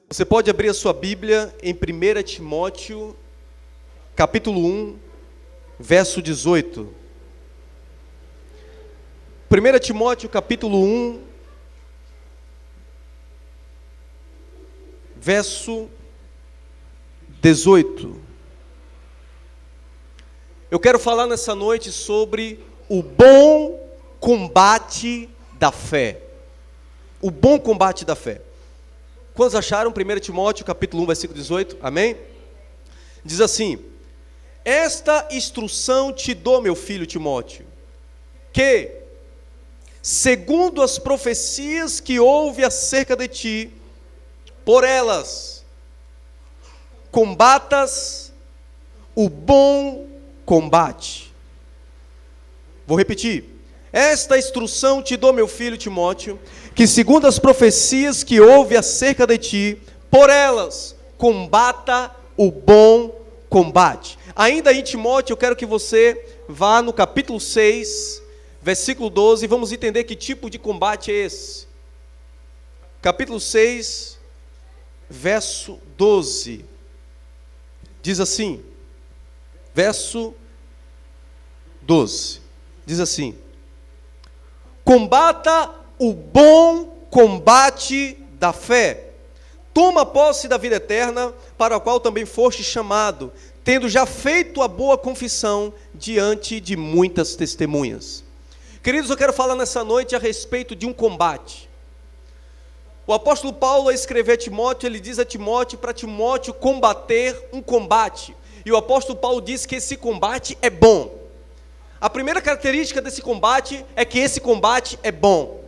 Você pode abrir a sua Bíblia em 1 Timóteo, capítulo 1, verso 18. 1 Timóteo, capítulo 1, verso 18. Eu quero falar nessa noite sobre o bom combate da fé. O bom combate da fé. Quantos acharam 1 Timóteo, capítulo 1, versículo 18? Amém? Diz assim: esta instrução te dou, meu filho Timóteo, que, segundo as profecias que houve acerca de ti, por elas, combatas o bom combate. Vou repetir. Esta instrução te dou, meu filho Timóteo, que segundo as profecias que houve acerca de ti, por elas, combata o bom combate. Ainda em Timóteo, eu quero que você vá no capítulo 6, versículo 12, e vamos entender que tipo de combate é esse. Capítulo 6, verso 12, diz assim, verso 12, diz assim: combata o bom combate da fé, toma posse da vida eterna, para a qual também foste chamado, tendo já feito a boa confissão diante de muitas testemunhas. Queridos, eu quero falar nessa noite a respeito de um combate. O apóstolo Paulo, ao escrever a Timóteo, ele diz a Timóteo, para Timóteo combater um combate, e o apóstolo Paulo diz que esse combate é bom. A primeira característica desse combate é que esse combate é bom.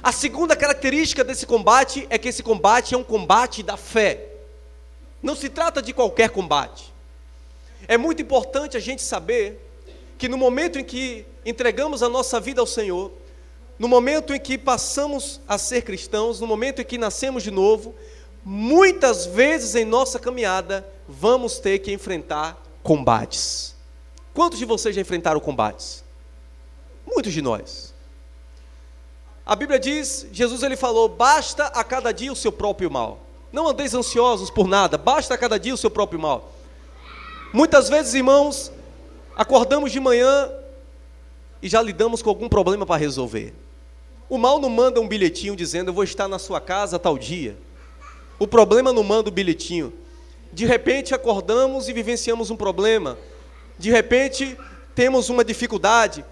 A segunda característica desse combate é que esse combate é um combate da fé. Não se trata de qualquer combate. É muito importante a gente saber que no momento em que entregamos a nossa vida ao Senhor, no momento em que passamos a ser cristãos, no momento em que nascemos de novo, muitas vezes em nossa caminhada vamos ter que enfrentar combates. Quantos de vocês já enfrentaram combates? Muitos de nós. A Bíblia diz, Jesus ele falou, basta a cada dia o seu próprio mal. Não andeis ansiosos por nada, basta a cada dia o seu próprio mal. Muitas vezes, irmãos, acordamos de manhã e já lidamos com algum problema para resolver. O mal não manda um bilhetinho dizendo, eu vou estar na sua casa tal dia. O problema não manda o bilhetinho. De repente acordamos e vivenciamos um problema. De repente temos uma dificuldade.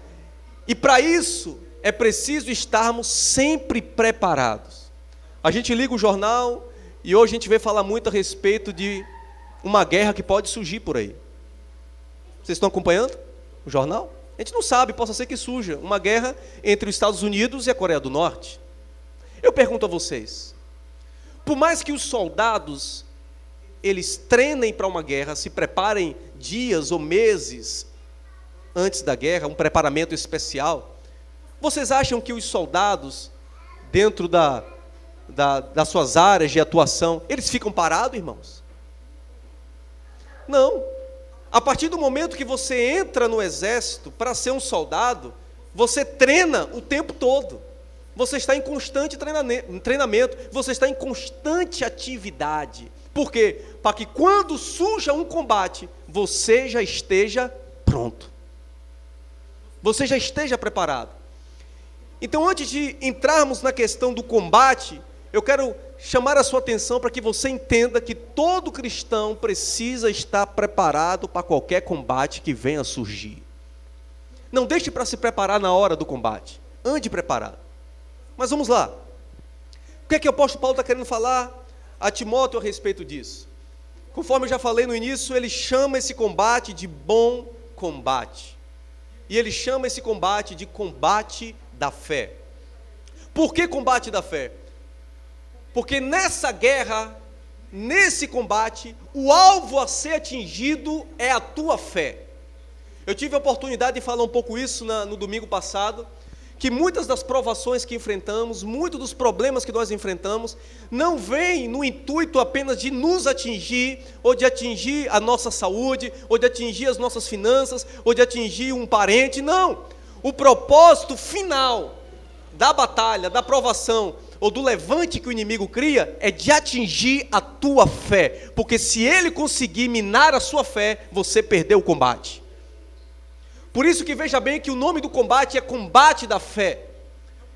E para isso é preciso estarmos sempre preparados. A gente liga o jornal e hoje a gente vê falar muito a respeito de uma guerra que pode surgir por aí. Vocês estão acompanhando o jornal? A gente não sabe, possa ser que surja uma guerra entre os Estados Unidos e a Coreia do Norte. Eu pergunto a vocês, por mais que os soldados eles treinem para uma guerra, se preparem dias ou meses antes da guerra, um preparamento especial, vocês acham que os soldados, dentro das suas áreas de atuação, eles ficam parados, irmãos? Não. A partir do momento que você entra no exército para ser um soldado, você treina o tempo todo. Você está em constante treinamento, você está em constante atividade. Por quê? Para que quando surja um combate, você já esteja pronto. Você já esteja preparado. Então, antes de entrarmos na questão do combate, eu quero chamar a sua atenção para que você entenda que todo cristão precisa estar preparado para qualquer combate que venha a surgir. Não deixe para se preparar na hora do combate. Ande preparado. Mas vamos lá. O que é que o apóstolo Paulo está querendo falar a Timóteo a respeito disso? Conforme eu já falei no início, ele chama esse combate de bom combate. E ele chama esse combate de combate da fé. Por que combate da fé? Porque nessa guerra, nesse combate, o alvo a ser atingido é a tua fé. Eu tive a oportunidade de falar um pouco isso no domingo passado, que muitas das provações que enfrentamos, muitos dos problemas que nós enfrentamos, não vêm no intuito apenas de nos atingir, ou de atingir a nossa saúde, ou de atingir as nossas finanças, ou de atingir um parente, não. O propósito final da batalha, da provação, ou do levante que o inimigo cria, é de atingir a tua fé. Porque se ele conseguir minar a sua fé, você perdeu o combate. Por isso que veja bem que o nome do combate é combate da fé.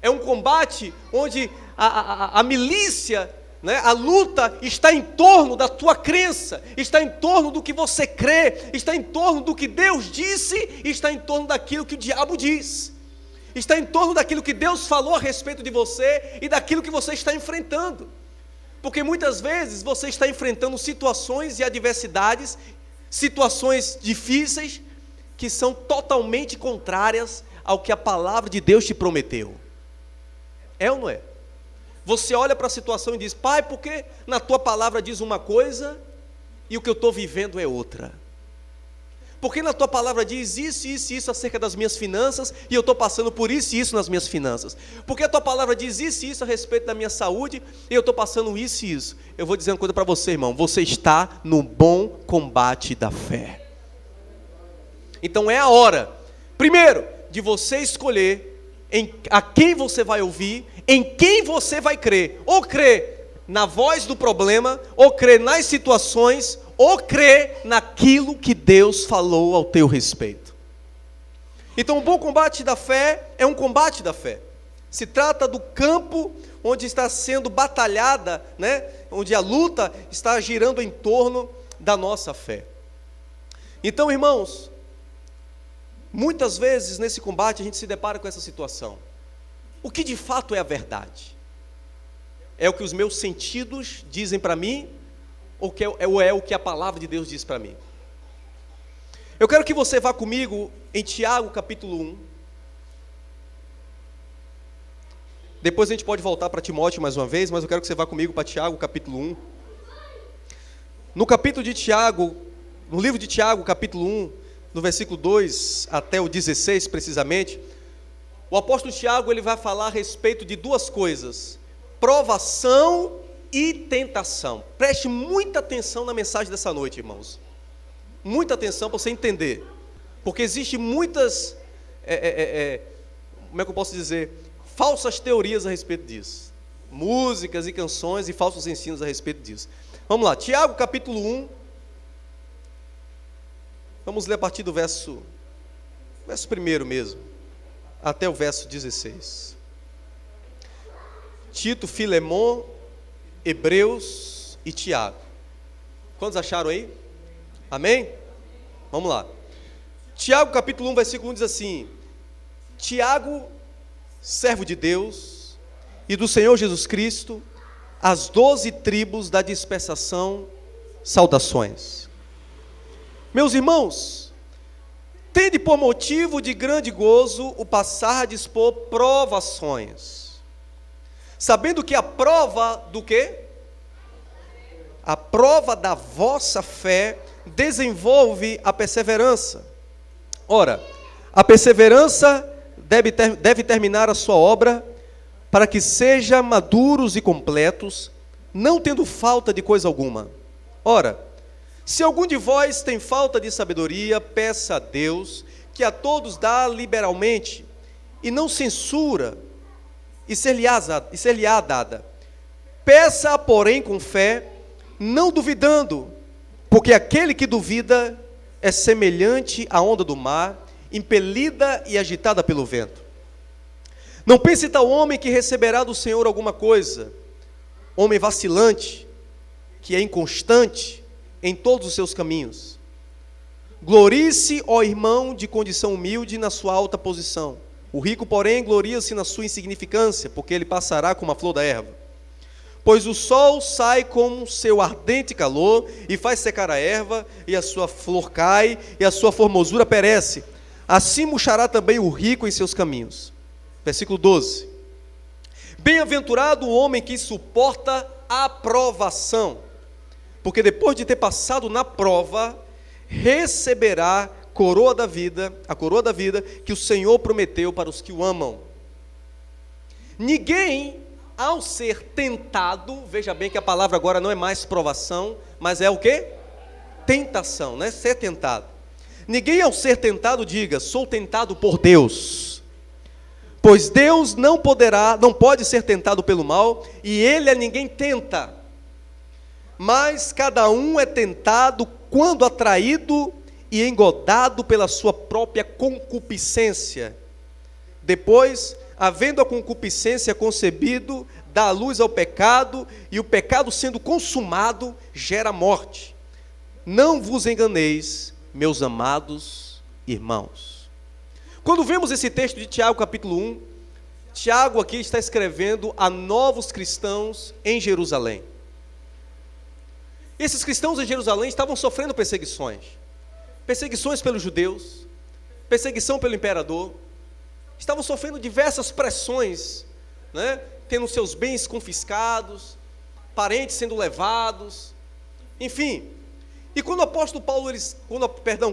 É um combate onde a milícia, né, a luta está em torno da tua crença, está em torno do que você crê, está em torno do que Deus disse, está em torno daquilo que o diabo diz, está em torno daquilo que Deus falou a respeito de você e daquilo que você está enfrentando. Porque muitas vezes você está enfrentando situações e adversidades, situações difíceis, que são totalmente contrárias ao que a palavra de Deus te prometeu. É ou não é? Você olha para a situação e diz: pai, por que na tua palavra diz uma coisa e o que eu estou vivendo é outra? Porque na tua palavra diz isso, isso e isso acerca das minhas finanças e eu estou passando por isso e isso nas minhas finanças? Porque a tua palavra diz isso e isso a respeito da minha saúde e eu estou passando isso e isso? Eu vou dizer uma coisa para você, irmão: você está no bom combate da fé. Então é a hora, primeiro, de você escolher a quem você vai ouvir, em quem você vai crer. Ou crer na voz do problema, ou crer nas situações, ou crer naquilo que Deus falou ao teu respeito. Então o bom combate da fé é um combate da fé. Se trata do campo onde está sendo batalhada, né? Onde a luta está girando em torno da nossa fé. Então, irmãos, muitas vezes nesse combate a gente se depara com essa situação. O que de fato é a verdade? É o que os meus sentidos dizem para mim, ou é o que a palavra de Deus diz para mim? Eu quero que você vá comigo em Tiago capítulo 1. Depois a gente pode voltar para Timóteo mais uma vez, mas eu quero que você vá comigo para Tiago capítulo 1. No capítulo de Tiago, no livro de Tiago capítulo 1, no versículo 2 até o 16 precisamente, o apóstolo Tiago ele vai falar a respeito de duas coisas: provação e tentação. Preste muita atenção na mensagem dessa noite, irmãos. Muita atenção para você entender. Porque existem muitas, como é que eu posso dizer, falsas teorias a respeito disso. Músicas e canções e falsos ensinos a respeito disso. Vamos lá, Tiago capítulo 1. Vamos ler a partir do verso 1 mesmo, até o verso 16. Tito, Filemon, Hebreus e Tiago. Quantos acharam aí? Amém? Vamos lá. Tiago capítulo 1, versículo 1 diz assim: Tiago, servo de Deus e do Senhor Jesus Cristo, as 12 tribos da dispersação, saudações. Meus irmãos, tende por motivo de grande gozo o passardes por provações, sabendo que a prova do quê? A prova da vossa fé desenvolve a perseverança. Ora, a perseverança deve terminar a sua obra, para que sejam maduros e completos, não tendo falta de coisa alguma. Ora, se algum de vós tem falta de sabedoria, peça a Deus, que a todos dá liberalmente, e não censura, e ser-lhe-á dada. Peça, porém, com fé, não duvidando, porque aquele que duvida é semelhante à onda do mar, impelida e agitada pelo vento. Não pense tal homem que receberá do Senhor alguma coisa, homem vacilante, que é inconstante em todos os seus caminhos. Glorie-se, ó irmão de condição humilde, na sua alta posição. O rico, porém, gloria-se na sua insignificância, porque ele passará como a flor da erva. Pois o sol sai com seu ardente calor e faz secar a erva, e a sua flor cai, e a sua formosura perece. Assim murchará também o rico em seus caminhos. Versículo 12. Bem-aventurado o homem que suporta a provação, porque depois de ter passado na prova, receberá a coroa da vida que o Senhor prometeu para os que o amam. Ninguém, ao ser tentado, veja bem que a palavra agora não é mais provação, mas é o quê? Tentação, né? Ser tentado. Ninguém, ao ser tentado, diga: sou tentado por Deus. Pois Deus não pode ser tentado pelo mal, e ele a ninguém tenta. Mas cada um é tentado quando atraído e engodado pela sua própria concupiscência. Depois, havendo a concupiscência concebido, dá a luz ao pecado, e o pecado sendo consumado, gera morte. Não vos enganeis, meus amados irmãos. Quando vemos esse texto de Tiago, capítulo 1, Tiago aqui está escrevendo a novos cristãos em Jerusalém. Esses cristãos em Jerusalém estavam sofrendo perseguições. Perseguições pelos judeus, perseguição pelo imperador. Estavam sofrendo diversas pressões, né? Tendo seus bens confiscados, parentes sendo levados, enfim. E quando o apóstolo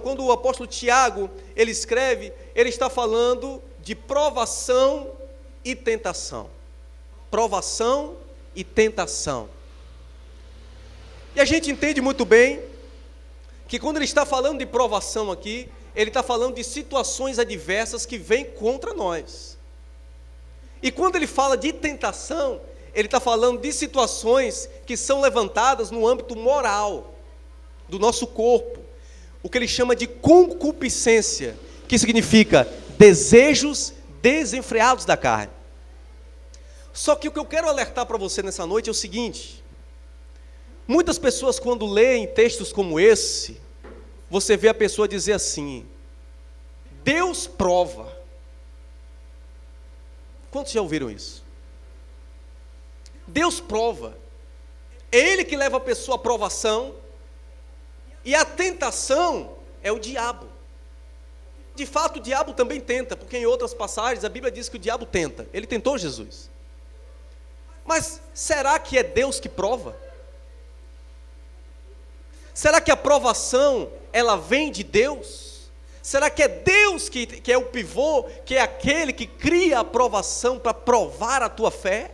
quando o apóstolo Tiago, ele escreve, ele está falando de provação e tentação. Provação e tentação. E a gente entende muito bem que quando ele está falando de provação aqui, ele está falando de situações adversas que vêm contra nós. E quando ele fala de tentação, ele está falando de situações que são levantadas no âmbito moral do nosso corpo, o que ele chama de concupiscência, que significa desejos desenfreados da carne. Só que o que eu quero alertar para você nessa noite é o seguinte: muitas pessoas, quando leem textos como esse, você vê a pessoa dizer assim: Deus prova. Quantos já ouviram isso? Deus prova. É Ele que leva a pessoa à provação, e a tentação é o diabo. De fato, o diabo também tenta, porque em outras passagens a Bíblia diz que o diabo tenta. Ele tentou Jesus. Mas será que é Deus que prova? Será que a provação, ela vem de Deus? Será que é Deus que é o pivô, que é aquele que cria a provação para provar a tua fé?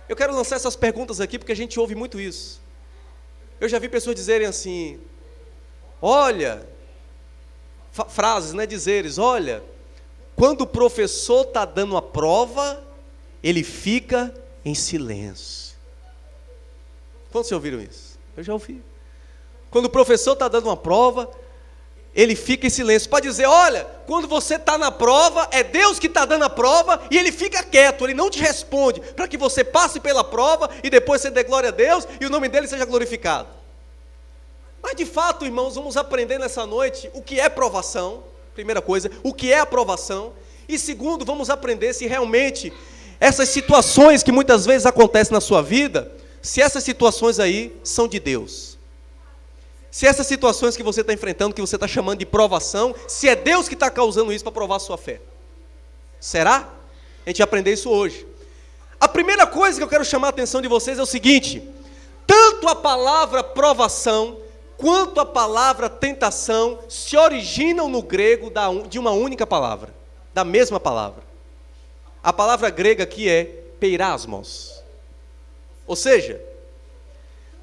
Eu quero lançar essas perguntas aqui porque a gente ouve muito isso. Eu já vi pessoas dizerem assim: olha, frases, né, dizeres, olha, quando o professor está dando a prova, ele fica em silêncio. Quantos já ouviram isso? Eu já ouvi. Quando o professor está dando uma prova, ele fica em silêncio, para dizer: olha, quando você está na prova, é Deus que está dando a prova, e ele fica quieto, ele não te responde, para que você passe pela prova, e depois você dê glória a Deus, e o nome dele seja glorificado. Mas de fato, irmãos, vamos aprender nessa noite o que é provação, primeira coisa, o que é a provação, e segundo, vamos aprender se realmente essas situações que muitas vezes acontecem na sua vida, se essas situações aí são de Deus. Se essas situações que você está enfrentando, que você está chamando de provação, se é Deus que está causando isso para provar a sua fé. Será? A gente vai aprender isso hoje. A primeira coisa que eu quero chamar a atenção de vocês é o seguinte: tanto a palavra provação, quanto a palavra tentação, se originam no grego de uma única palavra, da mesma palavra. A palavra grega aqui é peirasmos. Ou seja,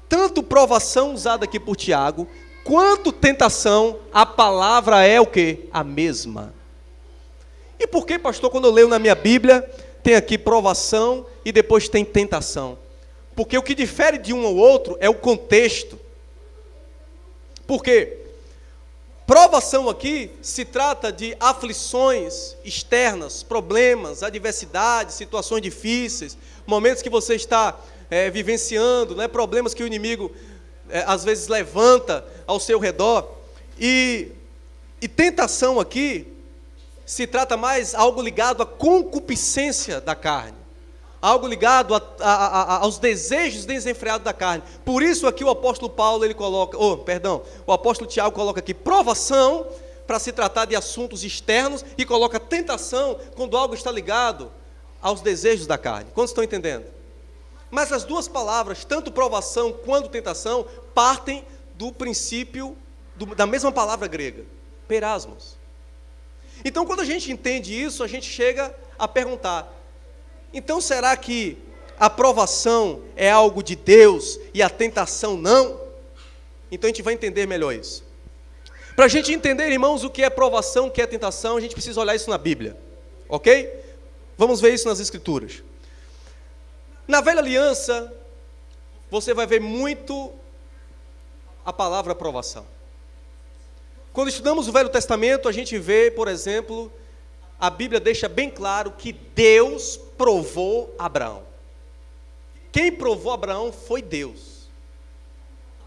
tanto provação usada aqui por Tiago, quanto tentação, a palavra é o quê? A mesma. E por que, pastor, quando eu leio na minha Bíblia, tem aqui provação e depois tem tentação? Porque o que difere de um ao outro é o contexto. Por quê? Provação aqui se trata de aflições externas, problemas, adversidades, situações difíceis, momentos que você está vivenciando, né, problemas que o inimigo às vezes levanta ao seu redor. E tentação aqui se trata mais algo ligado à concupiscência da carne, algo ligado aos desejos desenfreados da carne. Por isso aqui o apóstolo Paulo, ele coloca, o apóstolo Tiago coloca aqui provação para se tratar de assuntos externos, e coloca tentação quando algo está ligado aos desejos da carne. Quantos estão entendendo? Mas as duas palavras, tanto provação quanto tentação, partem do princípio da mesma palavra grega, peirasmos. Então, quando a gente entende isso, a gente chega a perguntar: então será que a provação é algo de Deus e a tentação não? Então a gente vai entender melhor isso. Para a gente entender, irmãos, o que é provação, o que é tentação, a gente precisa olhar isso na Bíblia, ok? Vamos ver isso nas Escrituras. Na Velha Aliança, você vai ver muito a palavra provação. Quando estudamos o Velho Testamento, a gente vê, por exemplo, a Bíblia deixa bem claro que Deus provou Abraão. Quem provou Abraão foi Deus.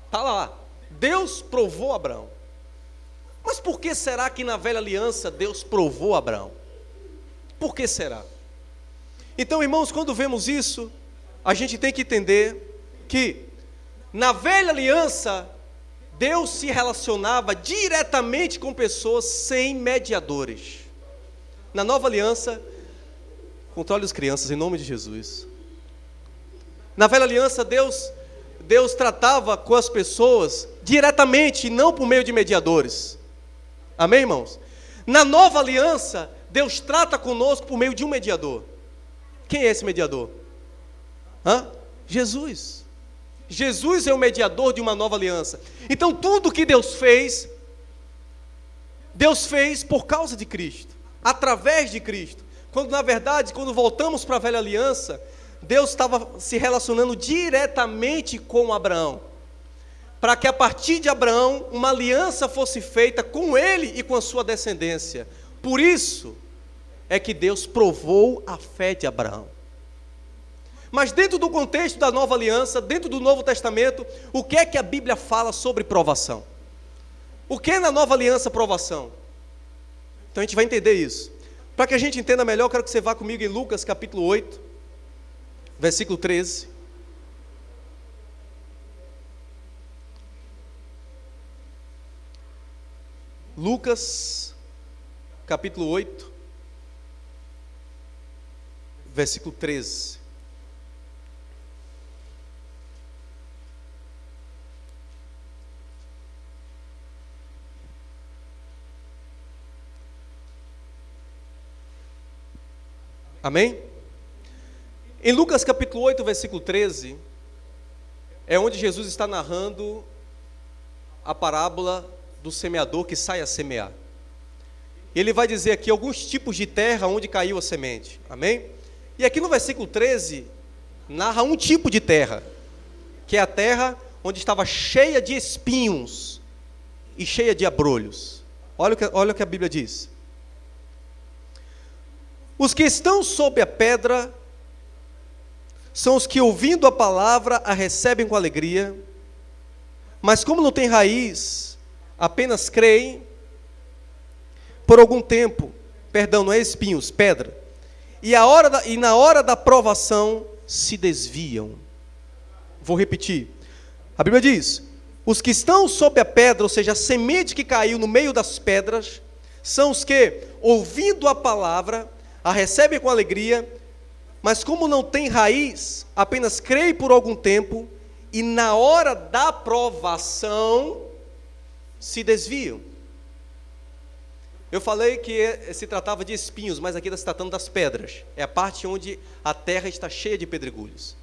Está lá, Deus provou Abraão. Mas por que será que na Velha Aliança Deus provou Abraão? Por que será? Então, irmãos, quando vemos isso, a gente tem que entender que na Velha Aliança Deus se relacionava diretamente com pessoas sem mediadores. Na Nova Aliança, controle as crianças em nome de Jesus. Na Velha Aliança Deus tratava com as pessoas diretamente e não por meio de mediadores. Amém, irmãos? Na Nova Aliança, Deus trata conosco por meio de um mediador. Quem é esse mediador? Jesus. Jesus é o mediador de uma nova aliança. Então tudo que Deus fez por causa de Cristo, através de Cristo. Quando na verdade, quando voltamos para a Velha Aliança, Deus estava se relacionando diretamente com Abraão, para que a partir de Abraão, uma aliança fosse feita com ele e com a sua descendência. Por isso é que Deus provou a fé de Abraão. Mas dentro do contexto da Nova Aliança, dentro do Novo Testamento, o que é que a Bíblia fala sobre provação? O que é na Nova Aliança provação? Então a gente vai entender isso. Para que a gente entenda melhor, eu quero que você vá comigo em Lucas capítulo 8, versículo 13. Lucas capítulo 8, versículo 13. Amém? Em Lucas capítulo 8, versículo 13, é onde Jesus está narrando a parábola do semeador que sai a semear. Ele vai dizer aqui alguns tipos de terra onde caiu a semente. Amém? E aqui no versículo 13, narra um tipo de terra, que é a terra onde estava cheia de espinhos e cheia de abrolhos. Olha o que a Bíblia diz. Os que estão sob a pedra são os que, ouvindo a palavra, a recebem com alegria, mas como não tem raiz, apenas creem por algum tempo, não é espinhos, pedra, e na hora da provação se desviam. Vou repetir, a Bíblia diz, os que estão sob a pedra, ou seja, a semente que caiu no meio das pedras, são os que, ouvindo a palavra, a recebem com alegria, mas como não tem raiz, apenas creem por algum tempo, e na hora da provação, se desviam. Eu falei que se tratava de espinhos, mas aqui está se tratando das pedras. É a parte onde a terra está cheia de pedregulhos.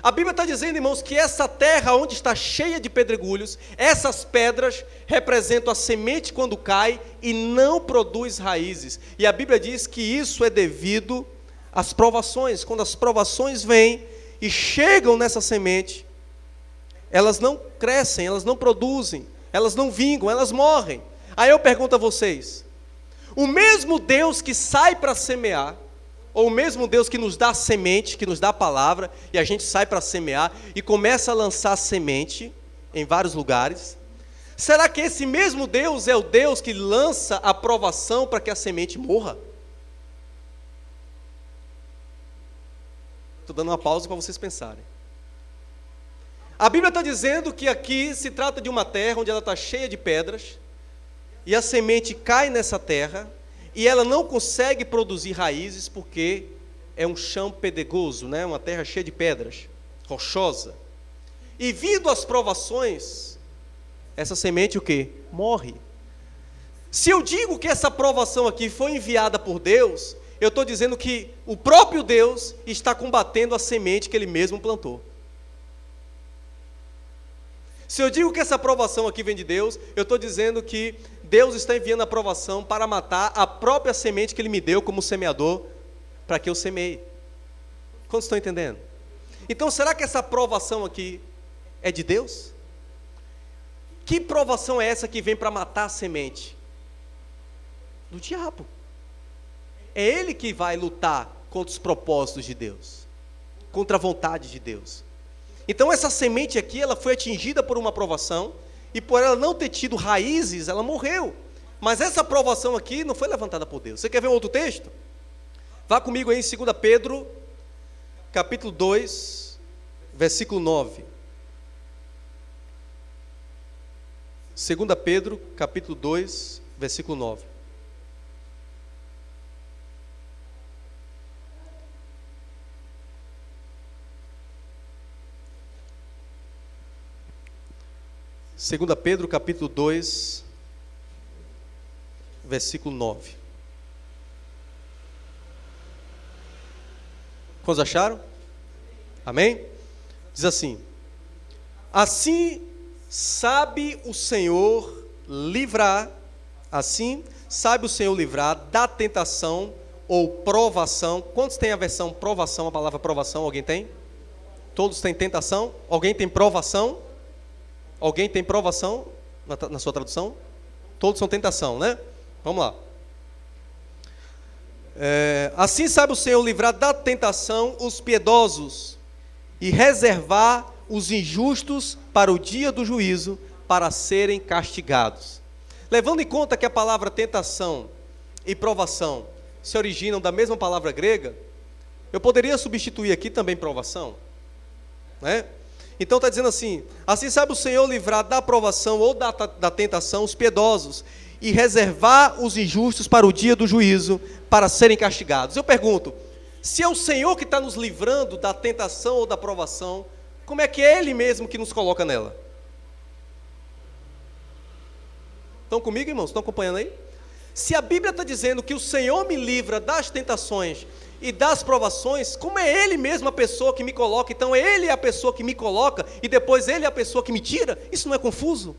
A Bíblia está dizendo, irmãos, que essa terra onde está cheia de pedregulhos, essas pedras representam a semente quando cai e não produz raízes. E a Bíblia diz que isso é devido às provações. Quando as provações vêm e chegam nessa semente, elas não crescem, elas não produzem, elas não vingam, elas morrem. Aí eu pergunto a vocês, o mesmo Deus que sai para semear, ou o mesmo Deus que nos dá semente, que nos dá a palavra, e a gente sai para semear e começa a lançar semente em vários lugares, será que esse mesmo Deus é o Deus que lança a provação para que a semente morra? Estou dando uma pausa para vocês pensarem. A Bíblia está dizendo que aqui se trata de uma terra onde ela está cheia de pedras, e a semente cai nessa terra, e ela não consegue produzir raízes porque é um chão pedregoso, né? Uma terra cheia de pedras, rochosa. E vindo as provações, essa semente o quê? Morre. Se eu digo que essa provação aqui foi enviada por Deus, eu estou dizendo que o próprio Deus está combatendo a semente que Ele mesmo plantou. Se eu digo que essa provação aqui vem de Deus, eu estou dizendo que Deus está enviando a provação para matar a própria semente que Ele me deu como semeador, para que eu semeie. Quantos estão entendendo? Então, será que essa provação aqui é de Deus? Que provação é essa que vem para matar a semente? Do diabo. É ele que vai lutar contra os propósitos de Deus, contra a vontade de Deus. Então essa semente aqui, ela foi atingida por uma provação, e por ela não ter tido raízes, ela morreu. Mas essa provação aqui não foi levantada por Deus. Você quer ver um outro texto? Vá comigo aí em 2 Pedro, capítulo 2, versículo 9. 2 Pedro, capítulo 2, versículo 9. Segunda Pedro, capítulo 2, versículo 9. Quantos acharam? Amém? Diz assim: assim sabe o Senhor livrar da tentação ou provação. Quantos têm a versão provação, a palavra provação? Alguém tem? Todos têm tentação? Alguém tem provação? Alguém tem provação na sua tradução? Todos são tentação, né? Vamos lá. Assim sabe o Senhor livrar da tentação os piedosos e reservar os injustos para o dia do juízo, para serem castigados. Levando em conta que a palavra tentação e provação se originam da mesma palavra grega, eu poderia substituir aqui também provação, né? Então está dizendo assim: assim sabe o Senhor livrar da provação ou da tentação os piedosos e reservar os injustos para o dia do juízo, para serem castigados. Eu pergunto, se é o Senhor que está nos livrando da tentação ou da provação, como é que é Ele mesmo que nos coloca nela? Estão comigo, irmãos? Estão acompanhando aí? Se a Bíblia está dizendo que o Senhor me livra das tentações e das provações, como é Ele mesmo a pessoa que me coloca? Então Ele é a pessoa que me coloca e depois Ele é a pessoa que me tira? Isso não é confuso?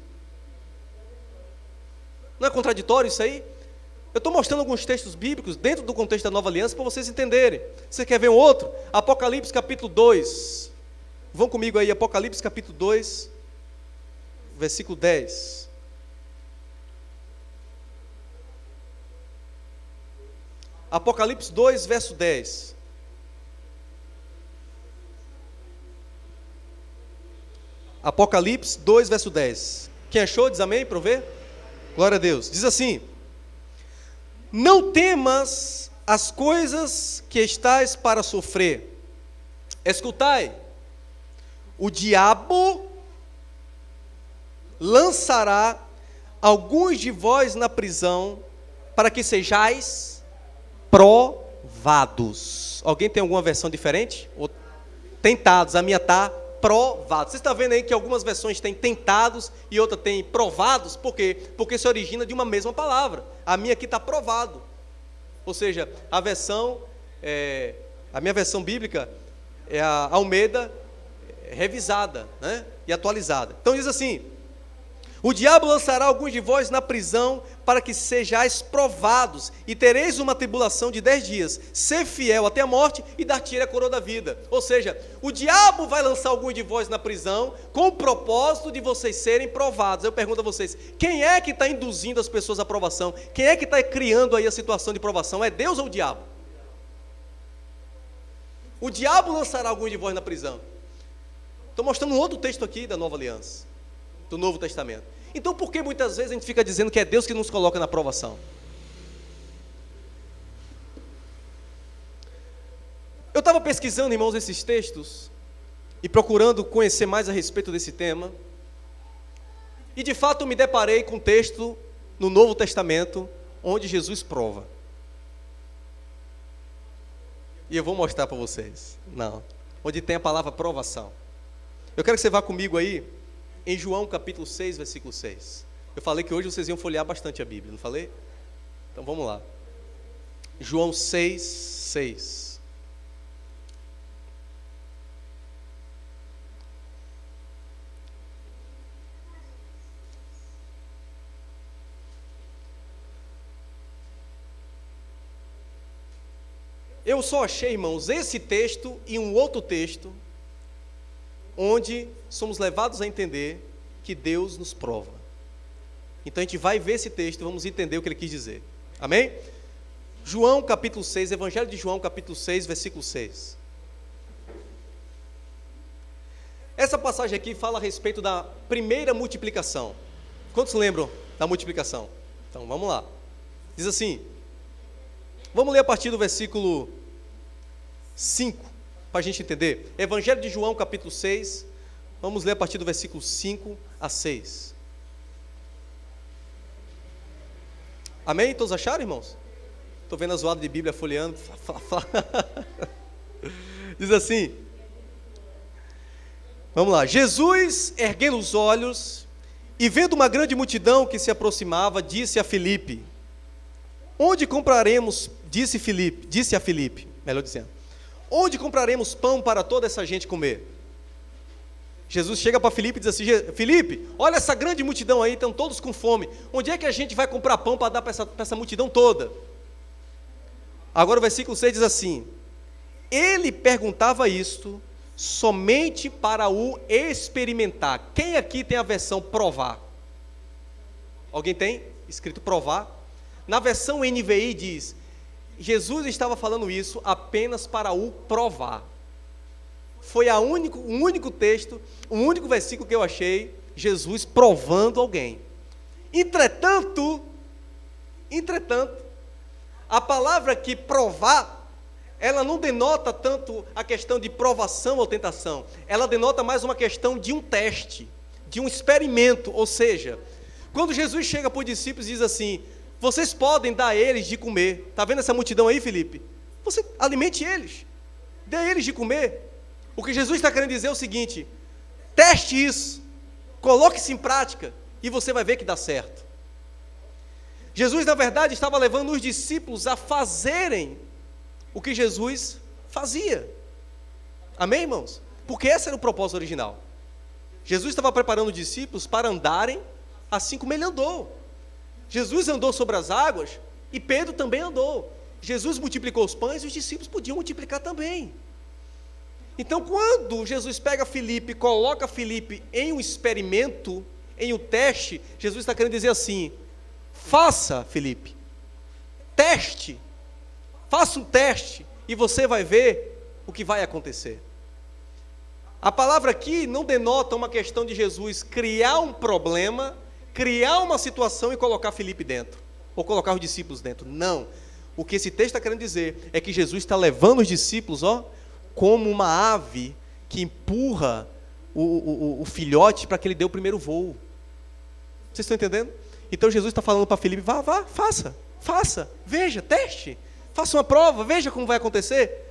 Não é contraditório isso aí? Eu estou mostrando alguns textos bíblicos dentro do contexto da Nova Aliança para vocês entenderem. Você quer ver um outro? Apocalipse capítulo 2. Vão comigo aí, Apocalipse capítulo 2, versículo 10. Apocalipse 2, verso 10. Apocalipse 2, verso 10. Quem achou, diz amém, para eu ver? Glória a Deus. Diz assim: não temas as coisas que estás para sofrer. Escutai, o diabo lançará alguns de vós na prisão, para que sejais provados. Alguém tem alguma versão diferente? Ou tentados? A minha está provados. Você está vendo aí que algumas versões têm tentados e outra tem provados? Por quê? Porque se origina de uma mesma palavra. A minha aqui está provado. Ou seja, a minha versão bíblica é a Almeida revisada, né? E atualizada. Então diz assim: o diabo lançará alguns de vós na prisão, para que sejais provados, e tereis uma tribulação de 10 dias. Ser fiel até a morte, e dar-te a coroa da vida. Ou seja, o diabo vai lançar alguns de vós na prisão, com o propósito de vocês serem provados. Eu pergunto a vocês, quem é que está induzindo as pessoas à provação? Quem é que está criando aí a situação de provação? É Deus ou o diabo? O diabo lançará alguns de vós na prisão. Estou mostrando um outro texto aqui da Nova Aliança, do Novo Testamento. Então por que muitas vezes a gente fica dizendo que é Deus que nos coloca na provação? Eu estava pesquisando, irmãos, esses textos e procurando conhecer mais a respeito desse tema, e de fato eu me deparei com um texto no Novo Testamento onde Jesus prova. E eu vou mostrar para vocês. Não, onde tem a palavra provação. Eu quero que você vá comigo aí em João capítulo 6, versículo 6. Eu falei que hoje vocês iam folhear bastante a Bíblia, não falei? Então vamos lá. João 6, 6. Eu só achei, irmãos, esse texto e um outro texto, onde somos levados a entender que Deus nos prova. Então a gente vai ver esse texto e vamos entender o que ele quis dizer. Amém? João capítulo 6, Evangelho de João capítulo 6, versículo 6. Essa passagem aqui fala a respeito da primeira multiplicação. Quantos lembram da multiplicação? Então vamos lá. Diz assim, vamos ler a partir do versículo 5, para a gente entender. Evangelho de João capítulo 6, vamos ler a partir do versículo 5 a 6. Amém? Todos acharam, irmãos? Estou vendo a zoada de Bíblia folheando. Diz assim, vamos lá. Jesus, erguendo os olhos e vendo uma grande multidão que se aproximava, disse a Filipe, onde compraremos, disse a Filipe, melhor dizendo, onde compraremos pão para toda essa gente comer? Jesus chega para Filipe e diz assim, Filipe, olha essa grande multidão aí, estão todos com fome, onde é que a gente vai comprar pão para dar para essa multidão toda? Agora o versículo 6 diz assim, ele perguntava isto somente para o experimentar. Quem aqui tem a versão provar? Alguém tem? Escrito provar. Na versão NVI diz, Jesus estava falando isso apenas para o provar. Foi o único texto, o único versículo que eu achei, Jesus provando alguém. Entretanto, a palavra aqui provar, ela não denota tanto a questão de provação ou tentação, ela denota mais uma questão de um teste, de um experimento, ou seja, quando Jesus chega para os discípulos e diz assim, vocês podem dar a eles de comer, está vendo essa multidão aí, Filipe? Você alimente eles, dê a eles de comer. O que Jesus está querendo dizer é o seguinte, teste isso, coloque isso em prática, e você vai ver que dá certo. Jesus, na verdade, estava levando os discípulos a fazerem o que Jesus fazia. Amém, irmãos? Porque esse era o propósito original. Jesus estava preparando os discípulos para andarem assim como ele andou. Jesus andou sobre as águas e Pedro também andou. Jesus multiplicou os pães e os discípulos podiam multiplicar também. Então, quando Jesus pega Filipe e coloca Filipe em um experimento, em um teste, Jesus está querendo dizer assim, faça, Filipe, teste, faça um teste e você vai ver o que vai acontecer. A palavra aqui não denota uma questão de Jesus criar um problema, criar uma situação e colocar Filipe dentro, ou colocar os discípulos dentro. Não. O que esse texto está querendo dizer é que Jesus está levando os discípulos, como uma ave que empurra o filhote para que ele dê o primeiro voo. Vocês estão entendendo? Então Jesus está falando para Filipe, vá, faça, veja, teste, faça uma prova, veja como vai acontecer.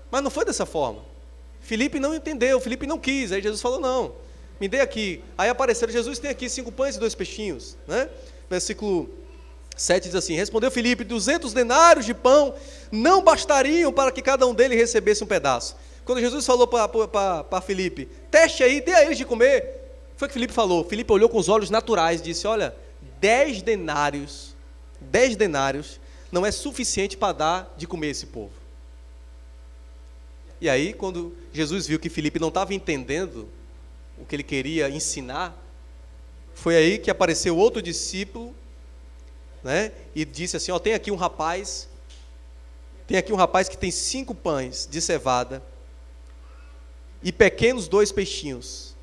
Mas não foi dessa forma. Filipe não entendeu, Filipe não quis, aí Jesus falou, não, me dê aqui. Aí apareceram, Jesus tem aqui 5 pães e 2 peixinhos, né? Versículo 7 diz assim, respondeu Filipe, 200 denários de pão não bastariam para que cada um deles recebesse um pedaço. Quando Jesus falou para Filipe, teste aí, dê a eles de comer, foi o que Filipe falou. Filipe olhou com os olhos naturais e disse, olha, 10 denários não é suficiente para dar de comer esse povo. E aí, quando Jesus viu que Filipe não estava entendendo o que ele queria ensinar, foi aí que apareceu outro discípulo, né, e disse assim, tem aqui um rapaz que tem 5 pães de cevada e pequenos 2 peixinhos.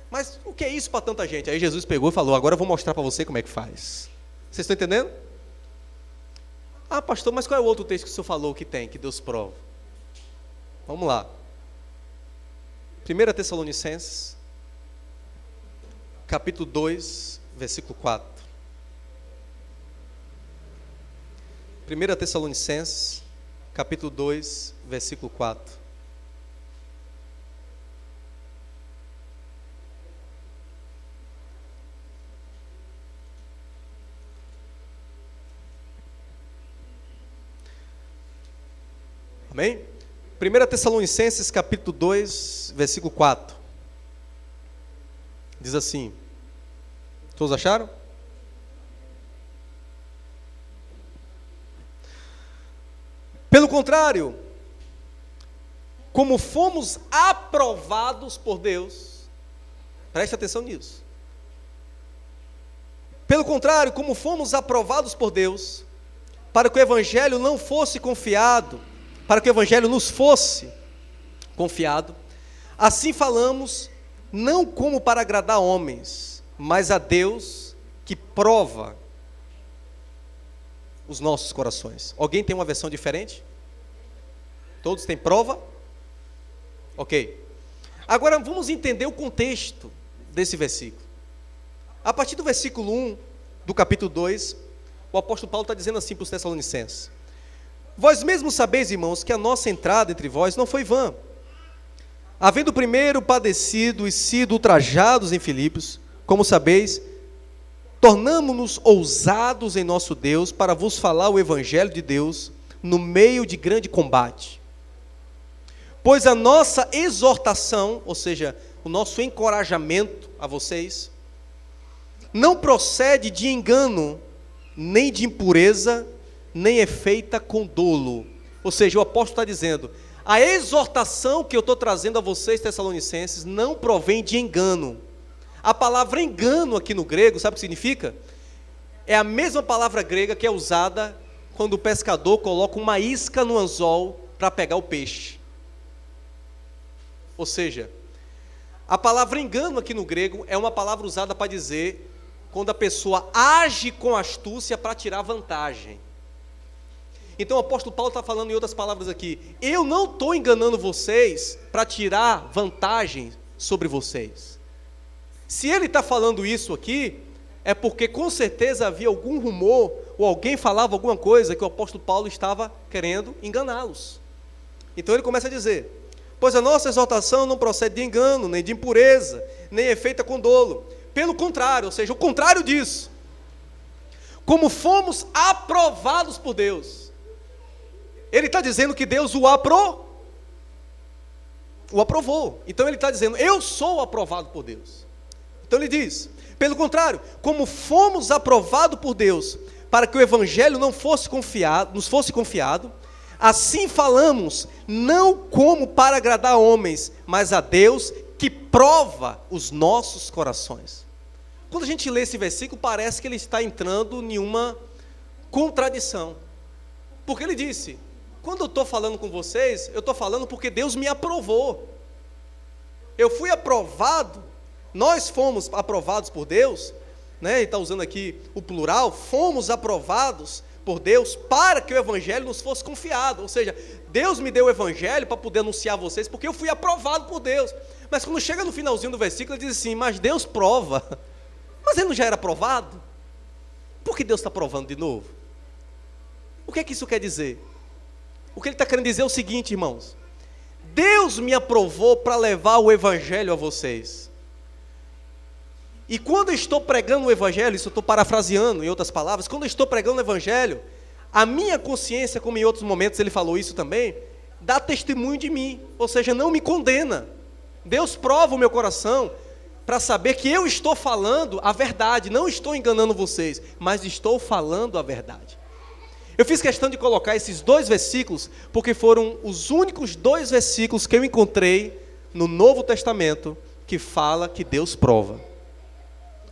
Mas o que é isso para tanta gente? Aí Jesus pegou e falou, agora eu vou mostrar para você como é que faz. Vocês estão entendendo? Ah, pastor, mas qual é o outro texto que o senhor falou que tem, que Deus prova? Vamos lá. 1 Tessalonicenses, capítulo 2, versículo 4. 1 Tessalonicenses, capítulo 2, versículo 4. Amém? 1 Tessalonicenses, capítulo 2, versículo 4. Diz assim, todos acharam? Pelo contrário, como fomos aprovados por Deus. Preste atenção nisso. Pelo contrário, como fomos aprovados por Deus, para que o Evangelho não fosse confiado, para que o Evangelho nos fosse confiado, assim falamos, não como para agradar homens, mas a Deus que prova os nossos corações. Alguém tem uma versão diferente? Todos têm prova? Ok. Agora vamos entender o contexto desse versículo. A partir do versículo 1 do capítulo 2, o apóstolo Paulo está dizendo assim para os Tessalonicenses: vós mesmos sabeis, irmãos, que a nossa entrada entre vós não foi vã. Havendo primeiro padecido e sido ultrajados em Filipos, como sabeis, tornamo-nos ousados em nosso Deus para vos falar o Evangelho de Deus no meio de grande combate. Pois a nossa exortação, ou seja, o nosso encorajamento a vocês, não procede de engano, nem de impureza, nem é feita com dolo. Ou seja, o apóstolo está dizendo, a exortação que eu estou trazendo a vocês, Tessalonicenses, não provém de engano. A palavra engano aqui no grego, sabe o que significa? É a mesma palavra grega que é usada quando o pescador coloca uma isca no anzol para pegar o peixe. Ou seja, a palavra engano aqui no grego é uma palavra usada para dizer quando a pessoa age com astúcia para tirar vantagem. Então o apóstolo Paulo está falando em outras palavras aqui, eu não estou enganando vocês para tirar vantagem sobre vocês. Se ele está falando isso aqui, é porque com certeza havia algum rumor, ou alguém falava alguma coisa que o apóstolo Paulo estava querendo enganá-los. Então ele começa a dizer, pois a nossa exortação não procede de engano, nem de impureza, nem é feita com dolo. Pelo contrário, ou seja, o contrário disso. Como fomos aprovados por Deus. Ele está dizendo que Deus o aprovou. Então ele está dizendo, eu sou aprovado por Deus. Então ele diz, pelo contrário, como fomos aprovados por Deus, para que o Evangelho não fosse confiado, nos fosse confiado, assim falamos, não como para agradar homens, mas a Deus que prova os nossos corações. Quando a gente lê esse versículo, parece que ele está entrando em uma contradição. Porque ele disse, quando eu estou falando com vocês, eu estou falando porque Deus me aprovou. Eu fui aprovado, nós fomos aprovados por Deus, né? Ele está usando aqui o plural, fomos aprovados por Deus para que o Evangelho nos fosse confiado. Ou seja, Deus me deu o Evangelho para poder anunciar a vocês, porque eu fui aprovado por Deus. Mas quando chega no finalzinho do versículo, ele diz assim, mas Deus prova. Mas ele não já era aprovado? Por que Deus está provando de novo? O que é que isso quer dizer? O que ele está querendo dizer é o seguinte, irmãos. Deus me aprovou para levar o Evangelho a vocês. E quando eu estou pregando o Evangelho, isso eu estou parafraseando em outras palavras, quando eu estou pregando o Evangelho, a minha consciência, como em outros momentos ele falou isso também, dá testemunho de mim, ou seja, não me condena. Deus prova o meu coração para saber que eu estou falando a verdade, não estou enganando vocês, mas estou falando a verdade. Eu fiz questão de colocar esses dois versículos, porque foram os únicos dois versículos que eu encontrei no Novo Testamento que fala que Deus prova.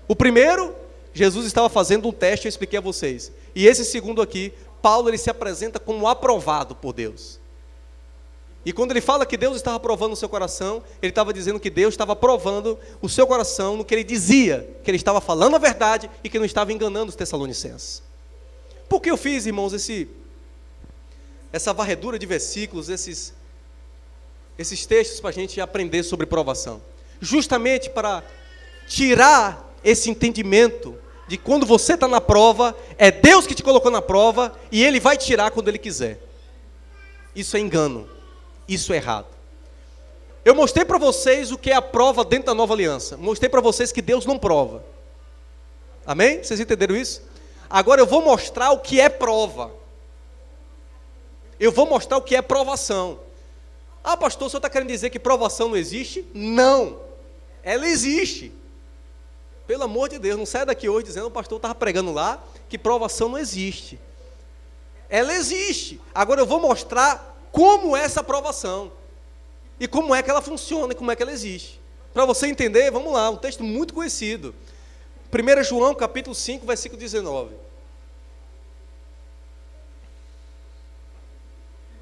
O primeiro, Jesus estava fazendo um teste, eu expliquei a vocês. E esse segundo aqui, Paulo ele se apresenta como aprovado por Deus. E quando ele fala que Deus estava provando o seu coração, ele estava dizendo que Deus estava provando o seu coração no que ele dizia, que ele estava falando a verdade e que não estava enganando os Tessalonicenses. Por que eu fiz, irmãos, essa varredura de versículos, esses textos para a gente aprender sobre provação? Justamente para tirar esse entendimento de quando você está na prova, é Deus que te colocou na prova e Ele vai tirar quando Ele quiser. Isso é engano, isso é errado. Eu mostrei para vocês o que é a prova dentro da nova aliança. Mostrei para vocês que Deus não prova. Amém? Vocês entenderam isso? Agora eu vou mostrar o que é prova. Eu vou mostrar o que é provação. Ah, pastor, o senhor está querendo dizer que provação não existe? Não, ela existe. Pelo amor de Deus, não saia daqui hoje dizendo, o pastor estava pregando lá, que provação não existe. Ela existe. Agora eu vou mostrar como é essa provação. e como é que ela funciona e como é que ela existe. Para você entender, vamos lá, um texto muito conhecido. 1 João, capítulo 5, versículo 19.